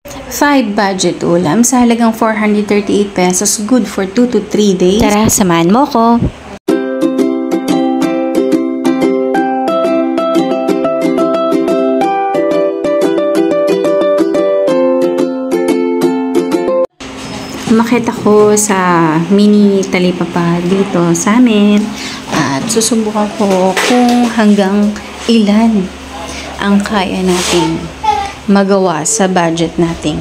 5 budget ulam sa halagang 438 pesos, good for 2 to 3 days. Tara, samahan mo ko. Umakyat ako sa mini talipapa dito sa amin at susubukan ko kung hanggang ilan ang kaya nating magawa sa budget nating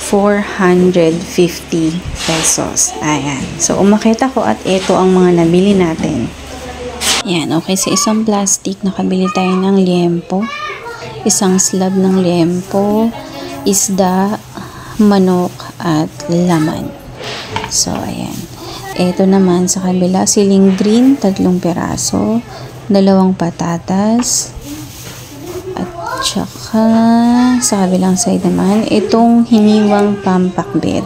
450 pesos. Ayan. So, umakyat ako at ito ang mga nabili natin. Ayan. Okay, sa isang plastic, nakabili tayo ng liempo. Isang slab ng liempo, isda, manok, at laman. So, ayan. Ito naman sa kabila, siling green, 3 piraso, 2 patatas, at saka sa kabilang side naman, itong hiniwang pampakbet.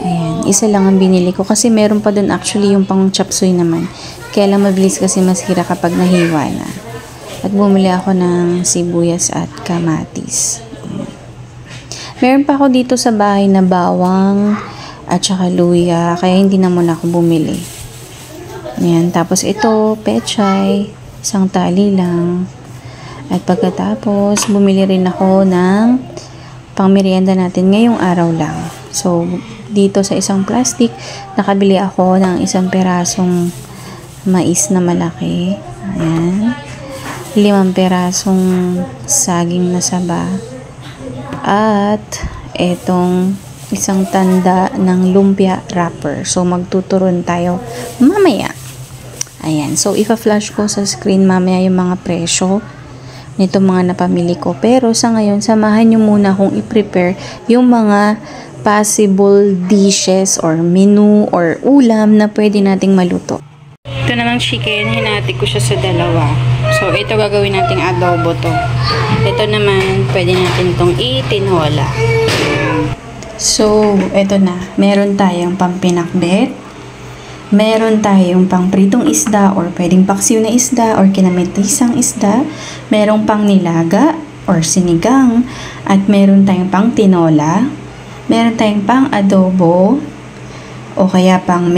Ayan. Isa lang ang binili ko kasi meron pa dun actually yung pang chapsuy naman. Kaya lang mabilis kasi masira kapag nahiwa na. At bumili ako ng sibuyas at kamatis. Meron pa ako dito sa bahay na bawang at saka luya, kaya hindi na muna ako bumili. Ayan, tapos ito, pechay, isang tali lang. At pagkatapos, bumili rin ako ng pangmerienda natin ngayong araw lang. So, dito sa isang plastic, nakabili ako ng 1 pirasong mais na malaki. Ayan. 5 pirasong saging na saba. At etong isang tanda ng lumpia wrapper. So, magtuturon tayo mamaya. Ayan. So, ipa-flash ko sa screen mamaya yung mga presyo nito mga napamili ko. Pero sa ngayon, samahan nyo muna kung i-prepare yung mga possible dishes or menu or ulam na pwede nating maluto. Ito namang chicken, hinati ko siya sa 2. So, ito gagawin nating adobo to. Ito naman, pwede natin itong itinola. So, ito na. Meron tayong pampinakbet. Meron tayong pang pritong isda or pwedeng paksiw na isda or kinamitisang isda. Merong pang nilaga or sinigang. At meron tayong pang tinola. Meron tayong pang adobo o kaya pang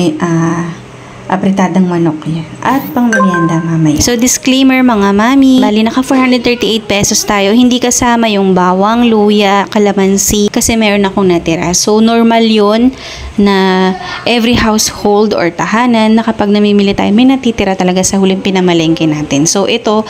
apritadang manok yan. At pang merienda mamaya. So, disclaimer mga mami, bali naka 438 pesos tayo. Hindi kasama yung bawang, luya, kalamansi kasi meron akong natira. So, normal yun na every household or tahanan na kapag namimili tayo, may natitira talaga sa huling pinamalengke natin. So, ito,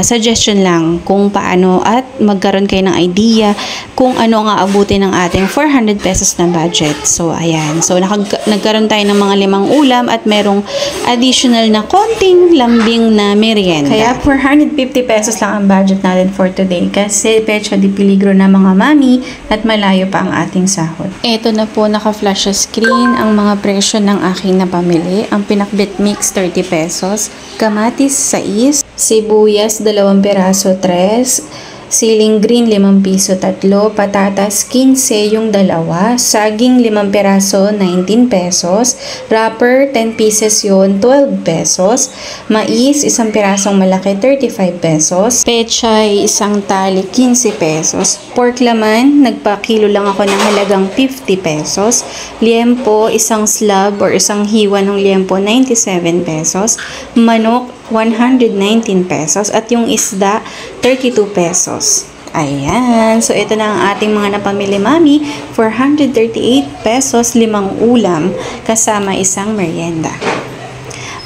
suggestion lang kung paano at magkaroon kayo ng idea kung ano ang aabutin ng ating 400 pesos na budget. So, ayan. So, nagkaroon tayo ng mga 5 ulam at merong additional na konting lambing na merienda. Kaya 450 pesos lang ang budget natin for today kasi pecho di peligro na mga mami at malayo pa ang ating sahod. Ito na po naka-flash sa screen ang mga presyo ng aking napamili. Ang pinakbet mix 30 pesos, kamatis 6, sibuyas 2 piraso 3, siling green 5 piso 3, patatas 15 yung 2, saging 5 piraso 19 pesos, wrapper 10 pieces yun 12 pesos, mais 1 pirasong malaki 35 pesos, pechay 1 tali 15 pesos, pork laman nagpa-kilo lang ako ng halagang 50 pesos, liempo 1 slab or 1 hiwa ng liempo 97 pesos, manok 119 pesos at yung isda 32 pesos. Ayan. So, ito na ang ating mga napamili mami. 438 pesos, 5 ulam kasama isang merienda.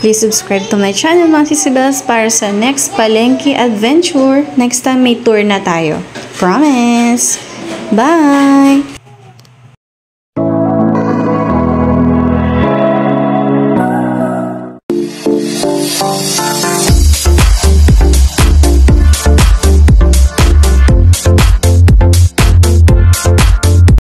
Please subscribe to my channel mga sisibels para sa next palengke adventure. Next time may tour na tayo. Promise! Bye!